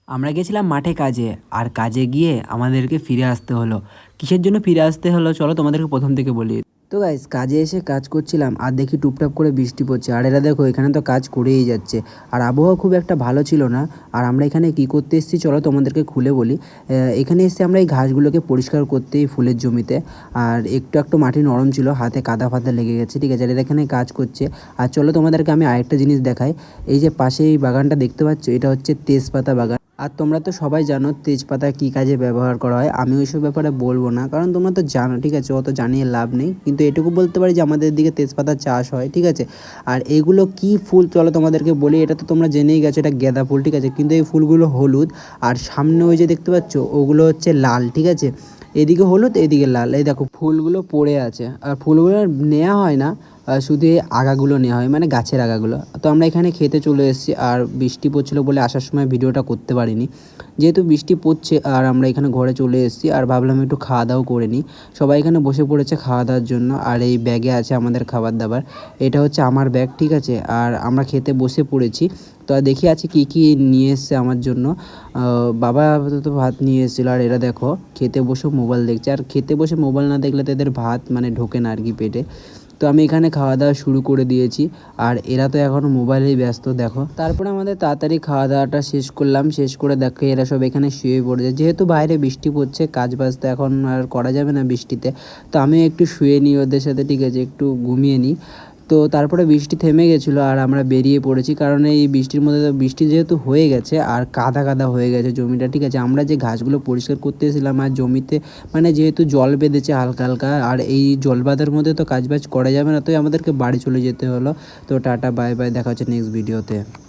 আমরা গেছিলাম মাঠে কাজে, আর কাজে গিয়ে আমাদেরকে ফিরে আসতে হলো। কিসের জন্য ফিরে আসতে হলো চলো তোমাদেরকে প্রথম থেকে বলি। তো গাইস, কাজে এসে কাজ করছিলাম আর দেখি টুপটাপ করে বৃষ্টি পড়ছে, আর এরা দেখো এখানে তো কাজ করেই যাচ্ছে। আর আবহাওয়া খুব একটা ভালো ছিল না। আর আমরা এখানে কি করতে এসেছি চলো তোমাদেরকে খুলে বলি। এখানে এসে আমরা এই ঘাসগুলোকে পরিষ্কার করতে এই ফুলের জমিতে। আর একটু একটু মাটি নরম ছিল, হাতে কাদা ফাদা লেগে গেছে, ঠিক আছে। আর এরা এখানে কাজ করছে। আর চলো তোমাদেরকে আমি আরেকটা জিনিস দেখাই। এই যে পাশে এই বাগানটা দেখতে পাচ্ছ, এটা হচ্ছে তেজপাতা বাগান। আর তোমরা তো সবাই জানো তেজপাতা কী কাজে ব্যবহার করা হয়। আমি ওইসব ব্যাপারে বলবো না, কারণ তোমরা তো জানো, ঠিক আছে। অত জানিয়ে লাভ নেই, কিন্তু এটুকু বলতে পারি যে আমাদের দিকে তেজপাতা চাষ হয়, ঠিক আছে। আর এগুলো কি ফুল চলো তোমাদেরকে বলি। এটা তো তোমরা জেনেই গেছো, এটা গাঁদা ফুল, ঠিক আছে। কিন্তু এই ফুলগুলো হলুদ, আর সামনে ওই যে দেখতে পাচ্ছ ওগুলো হচ্ছে লাল, ঠিক আছে। এদিকে হলুদ, এদিকে লাল। এই দেখো ফুলগুলো পড়ে আছে, আর ফুলগুলো নেওয়া হয় না, শুধু এই আগাগুলো নেওয়া হয়, মানে গাছের আগাগুলো। তো আমরা এখানে খেতে চলে এসেছি, আর বৃষ্টি পড়ছিল বলে আসার সময় ভিডিওটা করতে পারিনি। যেহেতু বৃষ্টি পড়ছে আর আমরা এখানে ঘরে চলে এসেছি, আর ভাবলাম একটু খাওয়া দাওয়া করে নিই। সবাই এখানে বসে পড়েছে খাওয়া দাওয়ার জন্য, আর এই ব্যাগে আছে আমাদের খাবার দাবার। এটা হচ্ছে আমার ব্যাগ, ঠিক আছে। আর আমরা খেতে বসে পড়েছি। তো দেখি আছে কী কী নিয়ে এসছে আমার জন্য। বাবা আপাতত ভাত নিয়ে এসেছিলো, আর এরা দেখো খেতে বসে মোবাইল দেখছে। আর খেতে বসে মোবাইল না দেখলে তো এদের ভাত মানে ঢোকে না আর কি পেটে। তো আমি এখানে খাওয়া দাওয়া শুরু করে দিয়েছি, আর এরা তো এখনও মোবাইলেই ব্যস্ত দেখো। তারপরে আমাদের তাড়াতাড়ি খাওয়া দাওয়াটা শেষ করলাম, শেষ করে দেখো এরা সব এখানে শুয়ে পড়েছে। যেহেতু বাইরে বৃষ্টি পড়ছে, কাজ বাজ তো এখন আর করা যাবে না বৃষ্টিতে। তো আমি একটু শুয়ে নিই ওদের সাথে, ঠিক আছে, একটু ঘুমিয়ে নিই। তো তারপরে বৃষ্টি থেমে গেছিলো, আর আমরা বেরিয়ে পড়েছি, কারণ এই বৃষ্টির মধ্যে তো বৃষ্টি যেহেতু হয়ে গেছে আর কাদা কাদা হয়ে গেছে জমিটা, ঠিক আছে। আমরা যে ঘাসগুলো পরিষ্কার করতে এসেছিলাম আর জমিতে মানে যেহেতু জল বেঁধেছে হালকা হালকা, আর এই জল বাঁধার মধ্যে তো কাজ বাজ করা যাবে না, তো আমাদেরকে বাড়ি চলে যেতে হলো। তো টাটা বাই বাই, দেখা হচ্ছে নেক্সট ভিডিওতে।